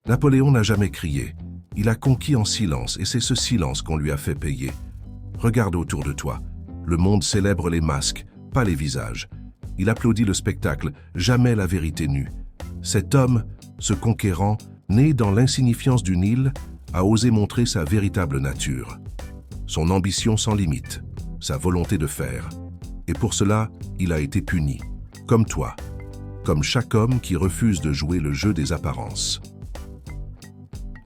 Napoléon n'a jamais crié. Il a conquis en silence et c'est ce silence qu'on lui a fait payer. Regarde autour de toi. Le monde célèbre les masques, pas les visages. Il applaudit le spectacle, jamais la vérité nue. Cet homme, ce conquérant, né dans l'insignifiance d'une île, a osé montrer sa véritable nature. Son ambition sans limite, sa volonté de faire. Et pour cela, il a été puni. Comme toi. Comme chaque homme qui refuse de jouer le jeu des apparences.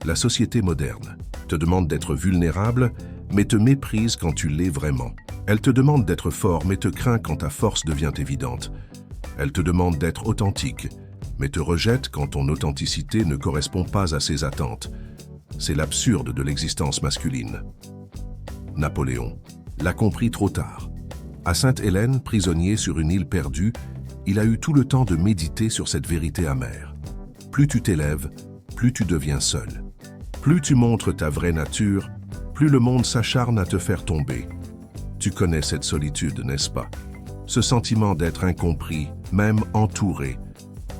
La société moderne te demande d'être vulnérable, mais te méprise quand tu l'es vraiment. Elle te demande d'être fort, mais te craint quand ta force devient évidente. Elle te demande d'être authentique, mais te rejette quand ton authenticité ne correspond pas à ses attentes. C'est l'absurde de l'existence masculine. Napoléon l'a compris trop tard. À Sainte-Hélène, prisonnier sur une île perdue, il a eu tout le temps de méditer sur cette vérité amère. Plus tu t'élèves, plus tu deviens seul. Plus tu montres ta vraie nature, plus le monde s'acharne à te faire tomber. Tu connais cette solitude, n'est-ce pas? Ce sentiment d'être incompris, même entouré.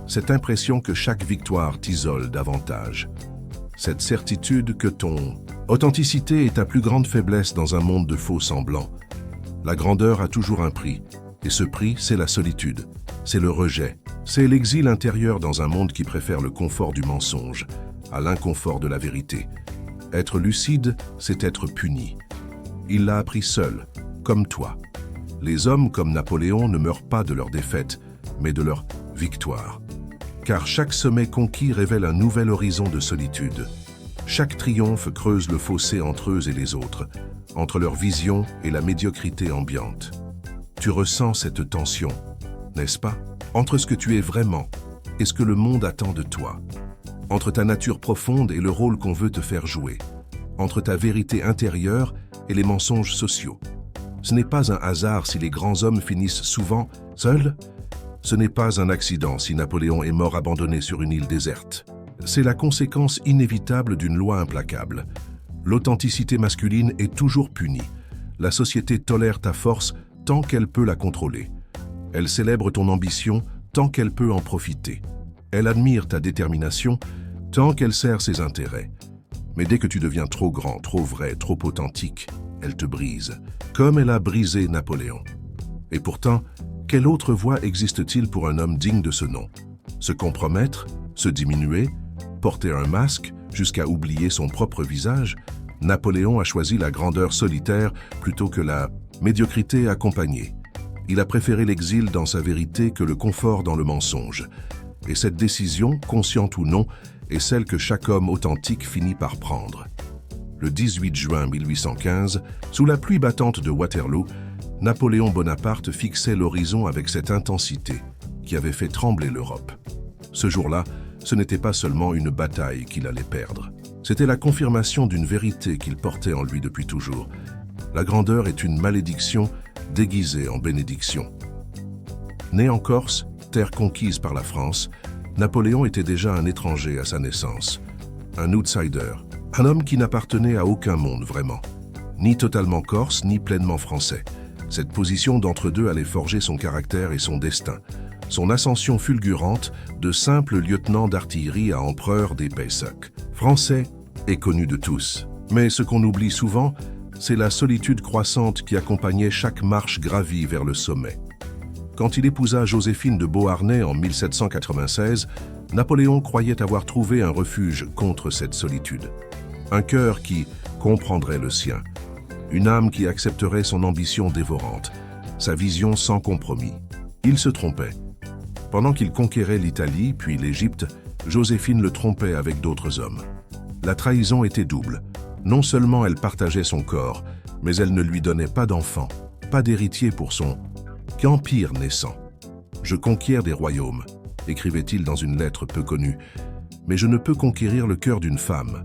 Cette impression que chaque victoire t'isole davantage. Cette certitude que ton authenticité est ta plus grande faiblesse dans un monde de faux semblants. La grandeur a toujours un prix, et ce prix, c'est la solitude, c'est le rejet, c'est l'exil intérieur dans un monde qui préfère le confort du mensonge à l'inconfort de la vérité. Être lucide, c'est être puni. Il l'a appris seul, comme toi. Les hommes comme Napoléon ne meurent pas de leur défaite, mais de leur victoire. Car chaque sommet conquis révèle un nouvel horizon de solitude. Chaque triomphe creuse le fossé entre eux et les autres, entre leur vision et la médiocrité ambiante. Tu ressens cette tension, n'est-ce pas? Entre ce que tu es vraiment et ce que le monde attend de toi. Entre ta nature profonde et le rôle qu'on veut te faire jouer. Entre ta vérité intérieure et les mensonges sociaux. Ce n'est pas un hasard si les grands hommes finissent souvent seuls. Ce n'est pas un accident si Napoléon est mort abandonné sur une île déserte. C'est la conséquence inévitable d'une loi implacable. L'authenticité masculine est toujours punie. La société tolère ta force tant qu'elle peut la contrôler. Elle célèbre ton ambition tant qu'elle peut en profiter. Elle admire ta détermination tant qu'elle sert ses intérêts. Mais dès que tu deviens trop grand, trop vrai, trop authentique, elle te brise, comme elle a brisé Napoléon. Et pourtant, quelle autre voie existe-t-il pour un homme digne de ce nom? Se compromettre, se diminuer, porter un masque jusqu'à oublier son propre visage? Napoléon a choisi la grandeur solitaire plutôt que la médiocrité accompagnée. Il a préféré l'exil dans sa vérité que le confort dans le mensonge. Et cette décision, consciente ou non, est celle que chaque homme authentique finit par prendre. Le 18 juin 1815, sous la pluie battante de Waterloo, Napoléon Bonaparte fixait l'horizon avec cette intensité qui avait fait trembler l'Europe. Ce jour-là, ce n'était pas seulement une bataille qu'il allait perdre. C'était la confirmation d'une vérité qu'il portait en lui depuis toujours. La grandeur est une malédiction déguisée en bénédiction. Né en Corse, terre conquise par la France, Napoléon était déjà un étranger à sa naissance. Un outsider, un homme qui n'appartenait à aucun monde vraiment. Ni totalement corse, ni pleinement français. Cette position d'entre-deux allait forger son caractère et son destin. Son ascension fulgurante de simple lieutenant d'artillerie à empereur des Pays-Secs. Français est connu de tous. Mais ce qu'on oublie souvent, c'est la solitude croissante qui accompagnait chaque marche gravie vers le sommet. Quand il épousa Joséphine de Beauharnais en 1796, Napoléon croyait avoir trouvé un refuge contre cette solitude. Un cœur qui comprendrait le sien. Une âme qui accepterait son ambition dévorante, sa vision sans compromis. Il se trompait. Pendant qu'il conquérait l'Italie, puis l'Égypte, Joséphine le trompait avec d'autres hommes. La trahison était double. Non seulement elle partageait son corps, mais elle ne lui donnait pas d'enfant, pas d'héritier pour son empire naissant. « Je conquiers des royaumes », écrivait-il dans une lettre peu connue, « mais je ne peux conquérir le cœur d'une femme. »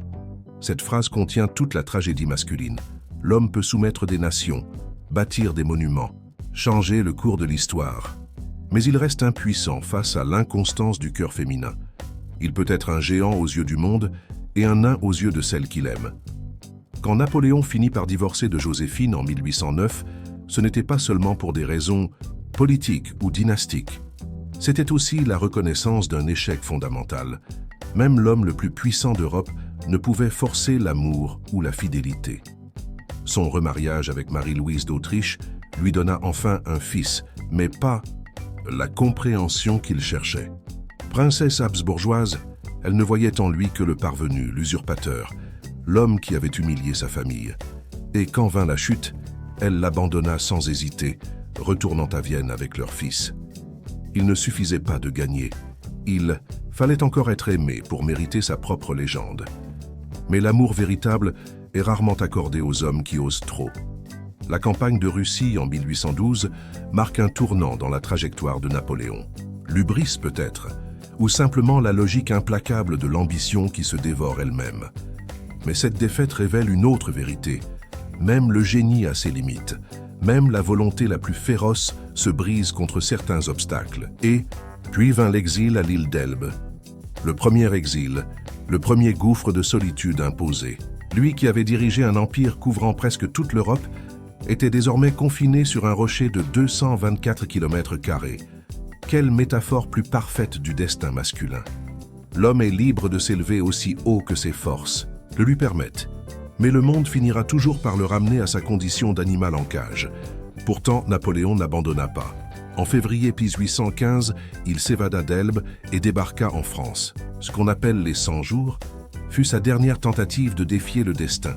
Cette phrase contient toute la tragédie masculine. L'homme peut soumettre des nations, bâtir des monuments, changer le cours de l'histoire. Mais il reste impuissant face à l'inconstance du cœur féminin. Il peut être un géant aux yeux du monde et un nain aux yeux de celle qu'il aime. Quand Napoléon finit par divorcer de Joséphine en 1809, ce n'était pas seulement pour des raisons politiques ou dynastiques. C'était aussi la reconnaissance d'un échec fondamental. Même l'homme le plus puissant d'Europe ne pouvait forcer l'amour ou la fidélité. Son remariage avec Marie-Louise d'Autriche lui donna enfin un fils, mais pas la compréhension qu'il cherchait. Princesse habsbourgeoise, elle ne voyait en lui que le parvenu, l'usurpateur, l'homme qui avait humilié sa famille. Et quand vint la chute, elle l'abandonna sans hésiter, retournant à Vienne avec leur fils. Il ne suffisait pas de gagner. Il fallait encore être aimé pour mériter sa propre légende. Mais l'amour véritable est rarement accordé aux hommes qui osent trop. La campagne de Russie en 1812 marque un tournant dans la trajectoire de Napoléon. L'hubris peut-être, ou simplement la logique implacable de l'ambition qui se dévore elle-même. Mais cette défaite révèle une autre vérité. Même le génie a ses limites. Même la volonté la plus féroce se brise contre certains obstacles. Et puis vint l'exil à l'île d'Elbe. Le premier exil, le premier gouffre de solitude imposé. Lui qui avait dirigé un empire couvrant presque toute l'Europe était désormais confiné sur un rocher de 224 km². Quelle métaphore plus parfaite du destin masculin. L'homme est libre de s'élever aussi haut que ses forces le lui permettent. Mais le monde finira toujours par le ramener à sa condition d'animal en cage. Pourtant, Napoléon n'abandonna pas. En février 1815, il s'évada d'Elbe et débarqua en France. Ce qu'on appelle les 100 jours fut sa dernière tentative de défier le destin,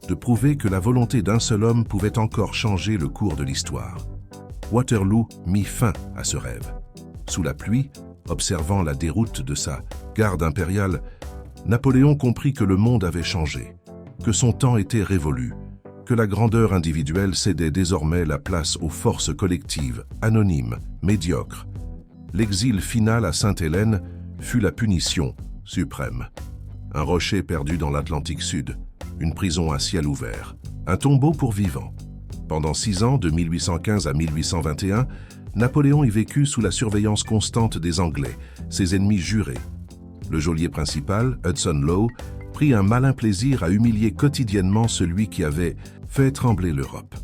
de prouver que la volonté d'un seul homme pouvait encore changer le cours de l'histoire. Waterloo mit fin à ce rêve. Sous la pluie, observant la déroute de sa garde impériale, Napoléon comprit que le monde avait changé, que son temps était révolu, que la grandeur individuelle cédait désormais la place aux forces collectives, anonymes, médiocres. L'exil final à Sainte-Hélène fut la punition suprême. Un rocher perdu dans l'Atlantique Sud, une prison à ciel ouvert, un tombeau pour vivants. Pendant 6 ans, de 1815 à 1821, Napoléon y vécut sous la surveillance constante des Anglais, ses ennemis jurés. Le geôlier principal, Hudson Lowe, prit un malin plaisir à humilier quotidiennement celui qui avait fait trembler l'Europe.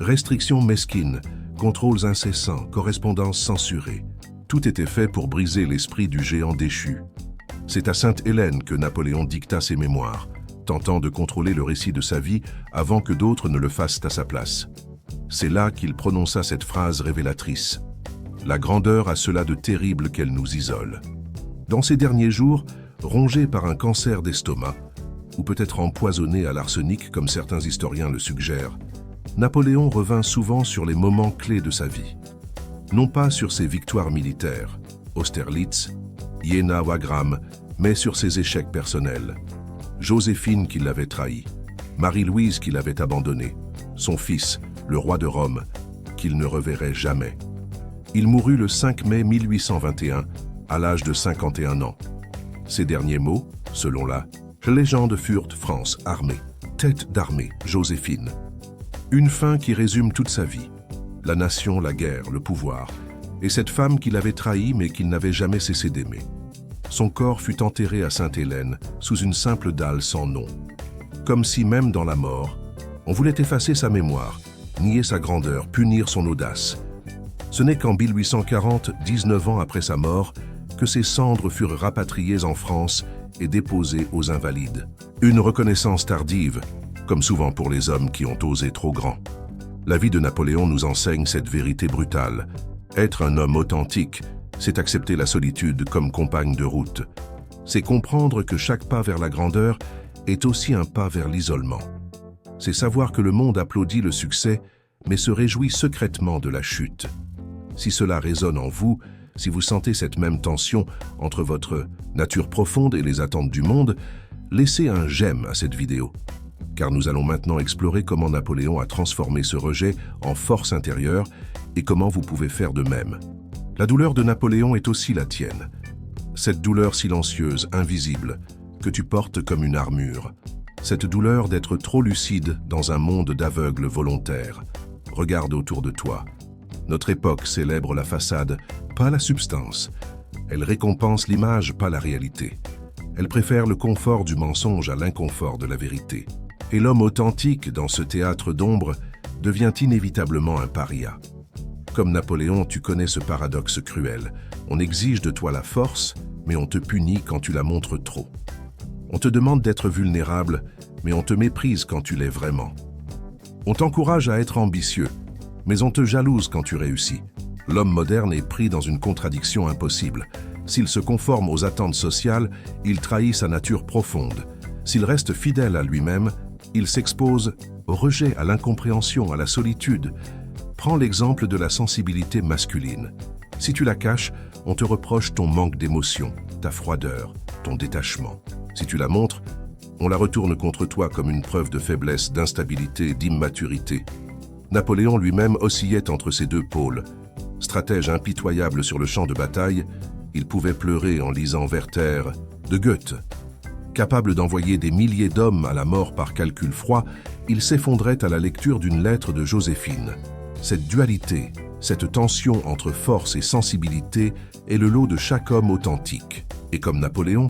Restrictions mesquines, contrôles incessants, correspondances censurées. Tout était fait pour briser l'esprit du géant déchu. C'est à Sainte-Hélène que Napoléon dicta ses mémoires, tentant de contrôler le récit de sa vie avant que d'autres ne le fassent à sa place. C'est là qu'il prononça cette phrase révélatrice. « La grandeur a cela de terrible qu'elle nous isole. » Dans ces derniers jours, rongé par un cancer d'estomac, ou peut-être empoisonné à l'arsenic comme certains historiens le suggèrent, Napoléon revint souvent sur les moments clés de sa vie. Non pas sur ses victoires militaires, Austerlitz, Jena, Wagram, mais sur ses échecs personnels. Joséphine qui l'avait trahi, Marie-Louise qui l'avait abandonné, son fils, le roi de Rome, qu'il ne reverrait jamais. Il mourut le 5 mai 1821, à l'âge de 51 ans. Ses derniers mots, selon la légende furent France armée, tête d'armée, Joséphine. Une fin qui résume toute sa vie. La nation, la guerre, le pouvoir, et cette femme qu'il avait trahie mais qu'il n'avait jamais cessé d'aimer. Son corps fut enterré à Sainte-Hélène, sous une simple dalle sans nom. Comme si même dans la mort, on voulait effacer sa mémoire, nier sa grandeur, punir son audace. Ce n'est qu'en 1840, 19 ans après sa mort, que ses cendres furent rapatriées en France et déposées aux Invalides. Une reconnaissance tardive, comme souvent pour les hommes qui ont osé trop grand. La vie de Napoléon nous enseigne cette vérité brutale. Être un homme authentique, c'est accepter la solitude comme compagne de route. C'est comprendre que chaque pas vers la grandeur est aussi un pas vers l'isolement. C'est savoir que le monde applaudit le succès, mais se réjouit secrètement de la chute. Si cela résonne en vous, si vous sentez cette même tension entre votre nature profonde et les attentes du monde, laissez un j'aime à cette vidéo. Car nous allons maintenant explorer comment Napoléon a transformé ce rejet en force intérieure et comment vous pouvez faire de même. La douleur de Napoléon est aussi la tienne. Cette douleur silencieuse, invisible, que tu portes comme une armure. Cette douleur d'être trop lucide dans un monde d'aveugles volontaires. Regarde autour de toi. Notre époque célèbre la façade, pas la substance. Elle récompense l'image, pas la réalité. Elle préfère le confort du mensonge à l'inconfort de la vérité. Et l'homme authentique, dans ce théâtre d'ombre, devient inévitablement un paria. Comme Napoléon, tu connais ce paradoxe cruel. On exige de toi la force, mais on te punit quand tu la montres trop. On te demande d'être vulnérable, mais on te méprise quand tu l'es vraiment. On t'encourage à être ambitieux, mais on te jalouse quand tu réussis. L'homme moderne est pris dans une contradiction impossible. S'il se conforme aux attentes sociales, il trahit sa nature profonde. S'il reste fidèle à lui-même, il s'expose au rejet, à l'incompréhension, à la solitude. Prends l'exemple de la sensibilité masculine. Si tu la caches, on te reproche ton manque d'émotion, ta froideur, ton détachement. Si tu la montres, on la retourne contre toi comme une preuve de faiblesse, d'instabilité, d'immaturité. Napoléon lui-même oscillait entre ces deux pôles. Stratège impitoyable sur le champ de bataille, il pouvait pleurer en lisant Werther de Goethe. Capable d'envoyer des milliers d'hommes à la mort par calcul froid, il s'effondrait à la lecture d'une lettre de Joséphine. Cette dualité, cette tension entre force et sensibilité est le lot de chaque homme authentique. Et comme Napoléon,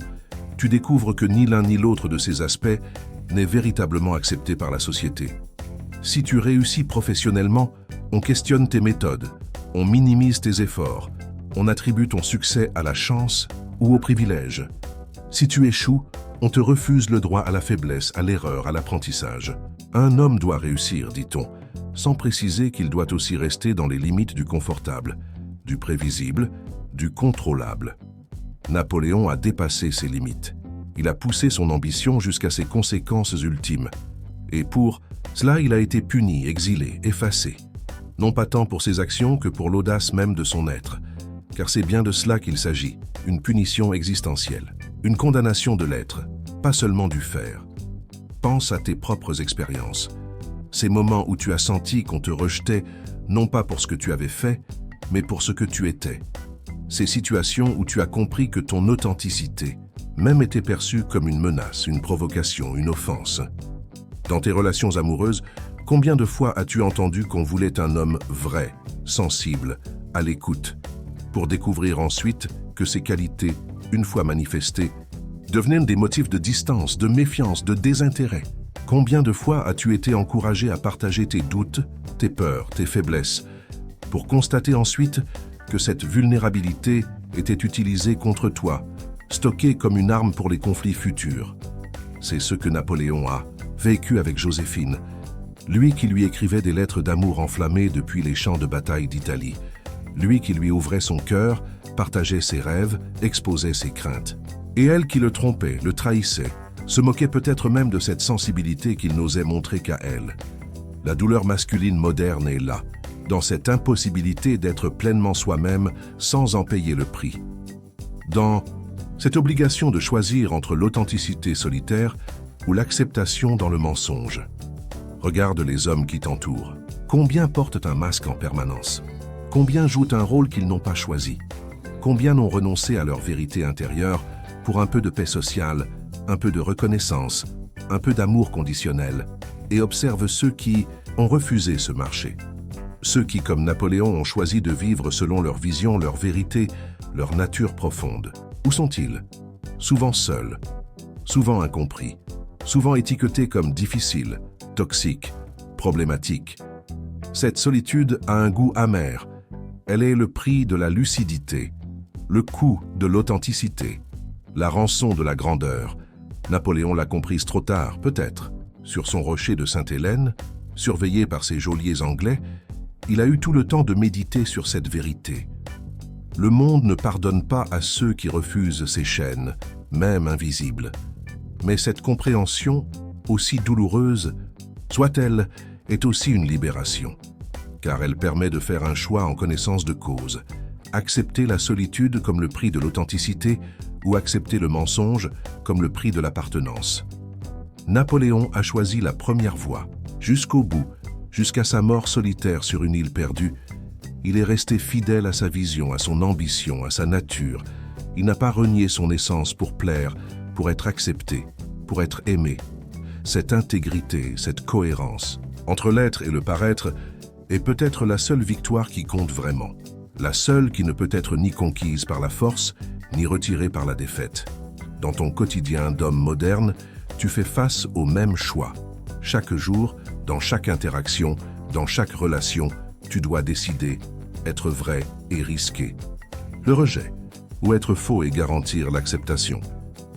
tu découvres que ni l'un ni l'autre de ces aspects n'est véritablement accepté par la société. Si tu réussis professionnellement, on questionne tes méthodes, on minimise tes efforts, on attribue ton succès à la chance ou au privilège. Si tu échoues, on te refuse le droit à la faiblesse, à l'erreur, à l'apprentissage. Un homme doit réussir, dit-on, sans préciser qu'il doit aussi rester dans les limites du confortable, du prévisible, du contrôlable. Napoléon a dépassé ses limites. Il a poussé son ambition jusqu'à ses conséquences ultimes. Et pour cela, il a été puni, exilé, effacé. Non pas tant pour ses actions que pour l'audace même de son être. Car c'est bien de cela qu'il s'agit, une punition existentielle, une condamnation de l'être, pas seulement du faire. Pense à tes propres expériences. Ces moments où tu as senti qu'on te rejetait, non pas pour ce que tu avais fait, mais pour ce que tu étais. Ces situations où tu as compris que ton authenticité même était perçue comme une menace, une provocation, une offense. Dans tes relations amoureuses, combien de fois as-tu entendu qu'on voulait un homme vrai, sensible, à l'écoute, pour découvrir ensuite que ces qualités, une fois manifestées, devenaient des motifs de distance, de méfiance, de désintérêt? Combien de fois as-tu été encouragé à partager tes doutes, tes peurs, tes faiblesses, pour constater ensuite que cette vulnérabilité était utilisée contre toi, stockée comme une arme pour les conflits futurs? C'est ce que Napoléon a vécu avec Joséphine, lui qui lui écrivait des lettres d'amour enflammées depuis les champs de bataille d'Italie, lui qui lui ouvrait son cœur, partageait ses rêves, exposait ses craintes. Et elle qui le trompait, le trahissait, se moquait peut-être même de cette sensibilité qu'il n'osait montrer qu'à elle. La douleur masculine moderne est là, dans cette impossibilité d'être pleinement soi-même sans en payer le prix. Dans cette obligation de choisir entre l'authenticité solitaire ou l'acceptation dans le mensonge. Regarde les hommes qui t'entourent. Combien portent un masque en permanence? Combien jouent un rôle qu'ils n'ont pas choisi? Combien n'ont renoncé à leur vérité intérieure pour un peu de paix sociale, un peu de reconnaissance, un peu d'amour conditionnel, et observe ceux qui ont refusé ce marché. Ceux qui, comme Napoléon, ont choisi de vivre selon leur vision, leur vérité, leur nature profonde. Où sont-ils? Souvent seuls, souvent incompris, souvent étiquetés comme difficiles, toxiques, problématiques. Cette solitude a un goût amer. Elle est le prix de la lucidité, le coût de l'authenticité, la rançon de la grandeur. Napoléon l'a comprise trop tard, peut-être. Sur son rocher de Sainte-Hélène, surveillé par ses geôliers anglais, il a eu tout le temps de méditer sur cette vérité. Le monde ne pardonne pas à ceux qui refusent ses chaînes, même invisibles. Mais cette compréhension, aussi douloureuse soit-elle, est aussi une libération, car elle permet de faire un choix en connaissance de cause, accepter la solitude comme le prix de l'authenticité ou accepter le mensonge comme le prix de l'appartenance. Napoléon a choisi la première voie, jusqu'au bout, jusqu'à sa mort solitaire sur une île perdue. Il est resté fidèle à sa vision, à son ambition, à sa nature. Il n'a pas renié son essence pour plaire, pour être accepté, pour être aimé. Cette intégrité, cette cohérence entre l'être et le paraître est peut-être la seule victoire qui compte vraiment, la seule qui ne peut être ni conquise par la force, ni retirée par la défaite. Dans ton quotidien d'homme moderne, tu fais face aux mêmes choix. Chaque jour, dans chaque interaction, dans chaque relation, tu dois décider, être vrai et risqué. Le rejet, ou être faux et garantir l'acceptation.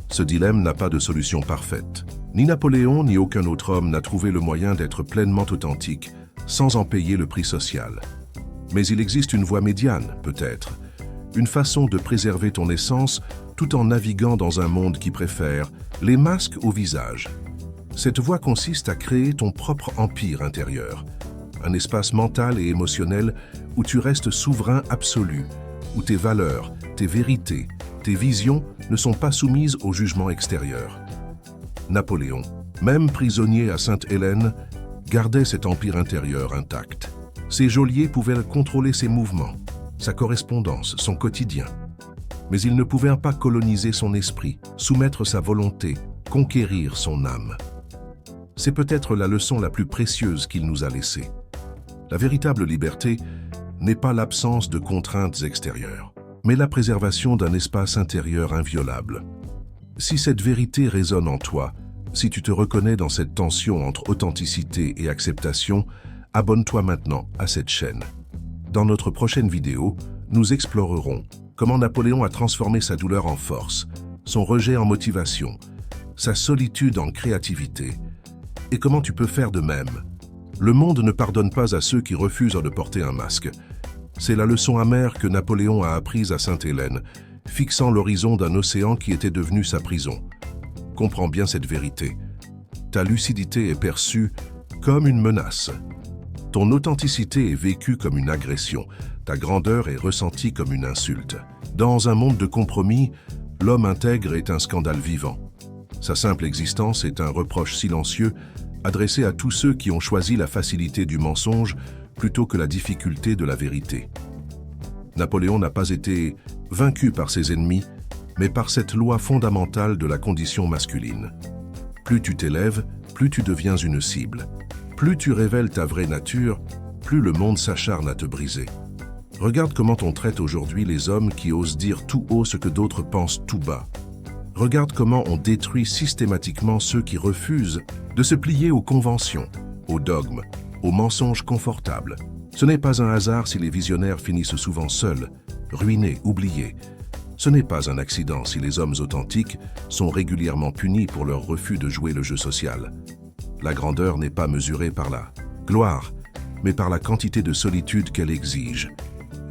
Ce dilemme n'a pas de solution parfaite. Ni Napoléon ni aucun autre homme n'a trouvé le moyen d'être pleinement authentique sans en payer le prix social. Mais il existe une voie médiane, peut-être, une façon de préserver ton essence tout en naviguant dans un monde qui préfère les masques au visage. Cette voie consiste à créer ton propre empire intérieur, un espace mental et émotionnel où tu restes souverain absolu, où tes valeurs, tes vérités, tes visions ne sont pas soumises au jugement extérieur. Napoléon, même prisonnier à Sainte-Hélène, gardait cet empire intérieur intact. Ses geôliers pouvaient contrôler ses mouvements, sa correspondance, son quotidien. Mais ils ne pouvaient pas coloniser son esprit, soumettre sa volonté, conquérir son âme. C'est peut-être la leçon la plus précieuse qu'il nous a laissée. La véritable liberté n'est pas l'absence de contraintes extérieures, mais la préservation d'un espace intérieur inviolable. Si cette vérité résonne en toi, si tu te reconnais dans cette tension entre authenticité et acceptation, abonne-toi maintenant à cette chaîne. Dans notre prochaine vidéo, nous explorerons comment Napoléon a transformé sa douleur en force, son rejet en motivation, sa solitude en créativité, et comment tu peux faire de même. Le monde ne pardonne pas à ceux qui refusent de porter un masque. C'est la leçon amère que Napoléon a apprise à Sainte-Hélène, fixant l'horizon d'un océan qui était devenu sa prison. Comprends bien cette vérité. Ta lucidité est perçue comme une menace. Ton authenticité est vécue comme une agression. Ta grandeur est ressentie comme une insulte. Dans un monde de compromis, l'homme intègre est un scandale vivant. Sa simple existence est un reproche silencieux adressé à tous ceux qui ont choisi la facilité du mensonge plutôt que la difficulté de la vérité. Napoléon n'a pas été vaincu par ses ennemis, mais par cette loi fondamentale de la condition masculine. Plus tu t'élèves, plus tu deviens une cible. Plus tu révèles ta vraie nature, plus le monde s'acharne à te briser. Regarde comment on traite aujourd'hui les hommes qui osent dire tout haut ce que d'autres pensent tout bas. Regarde comment on détruit systématiquement ceux qui refusent de se plier aux conventions, aux dogmes, aux mensonges confortables. Ce n'est pas un hasard si les visionnaires finissent souvent seuls, ruinés, oubliés. Ce n'est pas un accident si les hommes authentiques sont régulièrement punis pour leur refus de jouer le jeu social. La grandeur n'est pas mesurée par la gloire, mais par la quantité de solitude qu'elle exige.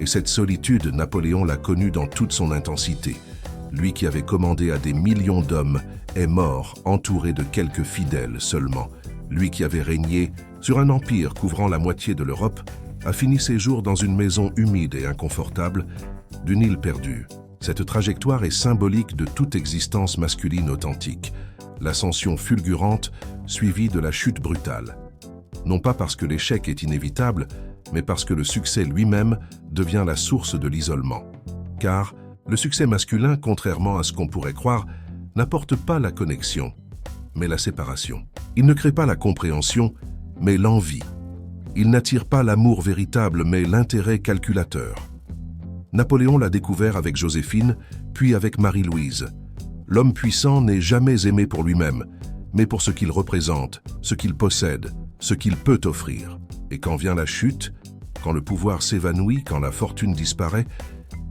Et cette solitude, Napoléon l'a connue dans toute son intensité. Lui qui avait commandé à des millions d'hommes est mort, entouré de quelques fidèles seulement. Lui qui avait régné sur un empire couvrant la moitié de l'Europe a fini ses jours dans une maison humide et inconfortable d'une île perdue. Cette trajectoire est symbolique de toute existence masculine authentique, l'ascension fulgurante suivie de la chute brutale. Non pas parce que l'échec est inévitable, mais parce que le succès lui-même devient la source de l'isolement. Car le succès masculin, contrairement à ce qu'on pourrait croire, n'apporte pas la connexion, mais la séparation. Il ne crée pas la compréhension, mais l'envie. Il n'attire pas l'amour véritable, mais l'intérêt calculateur. Napoléon l'a découvert avec Joséphine, puis avec Marie-Louise. L'homme puissant n'est jamais aimé pour lui-même, mais pour ce qu'il représente, ce qu'il possède, ce qu'il peut offrir. Et quand vient la chute, quand le pouvoir s'évanouit, quand la fortune disparaît,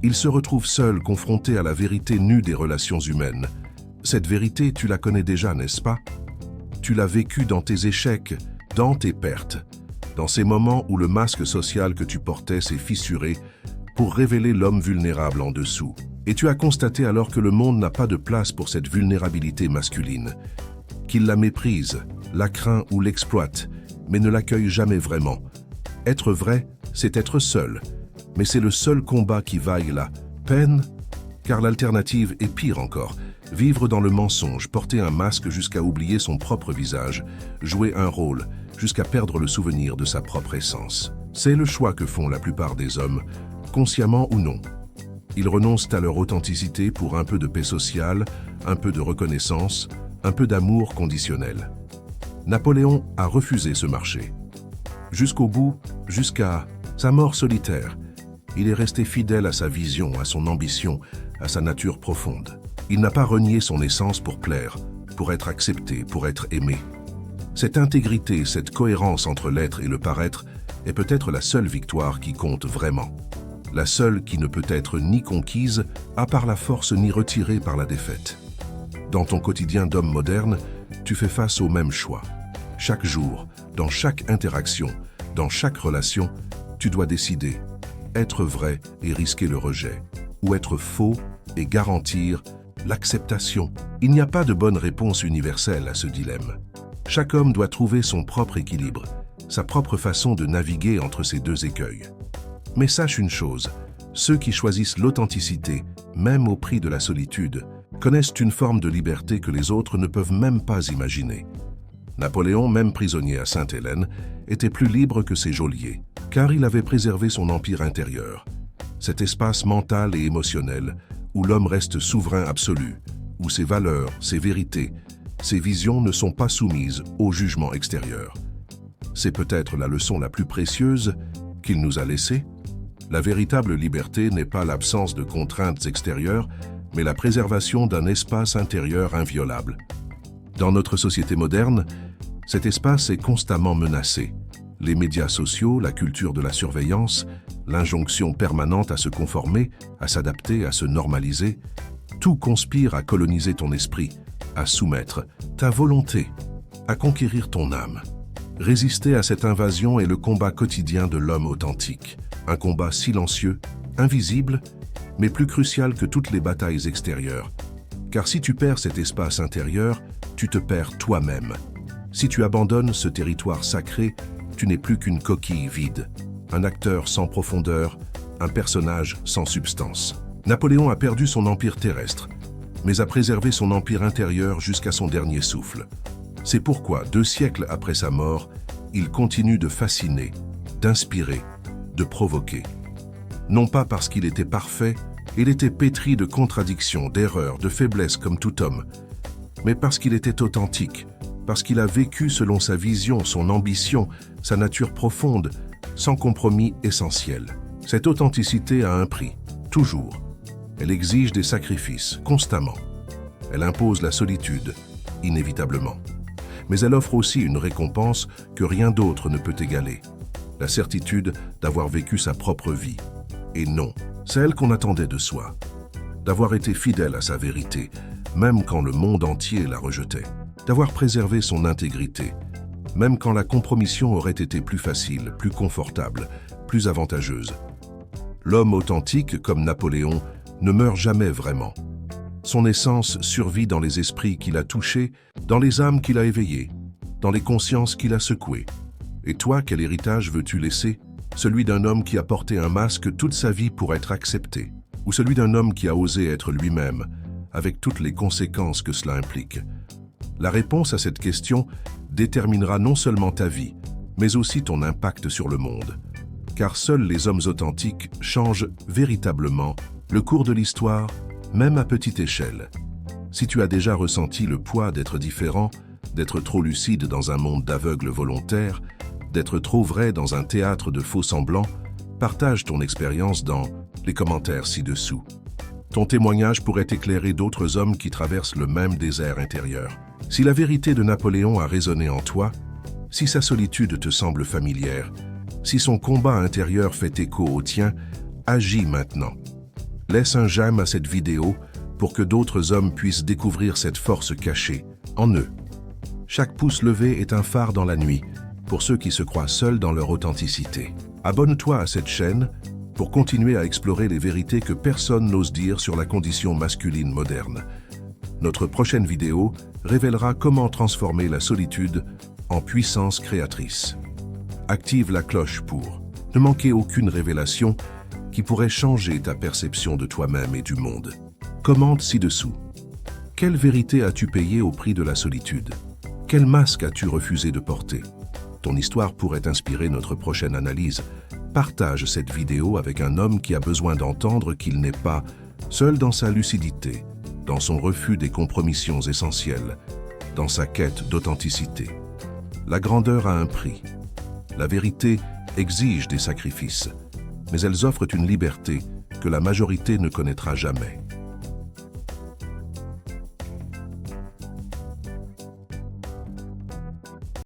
il se retrouve seul, confronté à la vérité nue des relations humaines. Cette vérité, tu la connais déjà, n'est-ce pas? Tu l'as vécue dans tes échecs, dans tes pertes, dans ces moments où le masque social que tu portais s'est fissuré pour révéler l'homme vulnérable en dessous. Et tu as constaté alors que le monde n'a pas de place pour cette vulnérabilité masculine, qu'il la méprise, la craint ou l'exploite, mais ne l'accueille jamais vraiment. Être vrai, c'est être seul, mais c'est le seul combat qui vaille la peine, car l'alternative est pire encore. Vivre dans le mensonge, porter un masque jusqu'à oublier son propre visage, jouer un rôle jusqu'à perdre le souvenir de sa propre essence. C'est le choix que font la plupart des hommes, consciemment ou non. Ils renoncent à leur authenticité pour un peu de paix sociale, un peu de reconnaissance, un peu d'amour conditionnel. Napoléon a refusé ce marché. Jusqu'au bout, jusqu'à sa mort solitaire, il est resté fidèle à sa vision, à son ambition, à sa nature profonde. Il n'a pas renié son essence pour plaire, pour être accepté, pour être aimé. Cette intégrité, cette cohérence entre l'être et le paraître est peut-être la seule victoire qui compte vraiment. la seule qui ne peut être ni conquise, à par la force ni retirée par la défaite. Dans ton quotidien d'homme moderne, tu fais face aux mêmes choix. Chaque jour, dans chaque interaction, dans chaque relation, tu dois décider, être vrai et risquer le rejet, ou être faux et garantir l'acceptation. Il n'y a pas de bonne réponse universelle à ce dilemme. Chaque homme doit trouver son propre équilibre, sa propre façon de naviguer entre ces deux écueils. Mais sache une chose, ceux qui choisissent l'authenticité, même au prix de la solitude, connaissent une forme de liberté que les autres ne peuvent même pas imaginer. Napoléon, même prisonnier à Sainte-Hélène, était plus libre que ses geôliers, car il avait préservé son empire intérieur, cet espace mental et émotionnel où l'homme reste souverain absolu, où ses valeurs, ses vérités, ses visions ne sont pas soumises au jugement extérieur. C'est peut-être la leçon la plus précieuse qu'il nous a laissée. La véritable liberté n'est pas l'absence de contraintes extérieures, mais la préservation d'un espace intérieur inviolable. Dans notre société moderne, cet espace est constamment menacé. Les médias sociaux, la culture de la surveillance, l'injonction permanente à se conformer, à s'adapter, à se normaliser, tout conspire à coloniser ton esprit, à soumettre ta volonté, à conquérir ton âme. Résister à cette invasion est le combat quotidien de l'homme authentique, un combat silencieux, invisible, mais plus crucial que toutes les batailles extérieures. Car si tu perds cet espace intérieur, tu te perds toi-même. Si tu abandonnes ce territoire sacré, tu n'es plus qu'une coquille vide, un acteur sans profondeur, un personnage sans substance. Napoléon a perdu son empire terrestre, mais a préservé son empire intérieur jusqu'à son dernier souffle. C'est pourquoi, 2 siècles après sa mort, il continue de fasciner, d'inspirer, de provoquer. Non pas parce qu'il était parfait, il était pétri de contradictions, d'erreurs, de faiblesses comme tout homme, mais parce qu'il était authentique, parce qu'il a vécu selon sa vision, son ambition, sa nature profonde, sans compromis essentiel. Cette authenticité a un prix, toujours. Elle exige des sacrifices, constamment. Elle impose la solitude, inévitablement. Mais elle offre aussi une récompense que rien d'autre ne peut égaler. La certitude d'avoir vécu sa propre vie. Et non, celle qu'on attendait de soi. D'avoir été fidèle à sa vérité, même quand le monde entier la rejetait. D'avoir préservé son intégrité, même quand la compromission aurait été plus facile, plus confortable, plus avantageuse. L'homme authentique, comme Napoléon, ne meurt jamais vraiment. Son essence survit dans les esprits qu'il a touchés, dans les âmes qu'il a éveillées, dans les consciences qu'il a secouées. Et toi, quel héritage veux-tu laisser? Celui d'un homme qui a porté un masque toute sa vie pour être accepté, ou celui d'un homme qui a osé être lui-même, avec toutes les conséquences que cela implique? La réponse à cette question déterminera non seulement ta vie, mais aussi ton impact sur le monde. Car seuls les hommes authentiques changent véritablement le cours de l'histoire, même à petite échelle. Si tu as déjà ressenti le poids d'être différent, d'être trop lucide dans un monde d'aveugles volontaires, d'être trop vrai dans un théâtre de faux semblants, partage ton expérience dans les commentaires ci-dessous. Ton témoignage pourrait éclairer d'autres hommes qui traversent le même désert intérieur. Si la vérité de Napoléon a résonné en toi, si sa solitude te semble familière, si son combat intérieur fait écho au tien, agis maintenant. Laisse un j'aime à cette vidéo pour que d'autres hommes puissent découvrir cette force cachée en eux. Chaque pouce levé est un phare dans la nuit pour ceux qui se croient seuls dans leur authenticité. Abonne-toi à cette chaîne pour continuer à explorer les vérités que personne n'ose dire sur la condition masculine moderne. Notre prochaine vidéo révélera comment transformer la solitude en puissance créatrice. Active la cloche pour ne manquer aucune révélation qui pourrait changer ta perception de toi-même et du monde. Commente ci-dessous. Quelle vérité as-tu payé au prix de la solitude? Quel masque as-tu refusé de porter? Ton histoire pourrait inspirer notre prochaine analyse. Partage cette vidéo avec un homme qui a besoin d'entendre qu'il n'est pas seul dans sa lucidité, dans son refus des compromissions essentielles, dans sa quête d'authenticité. La grandeur a un prix. La vérité exige des sacrifices, mais elles offrent une liberté que la majorité ne connaîtra jamais.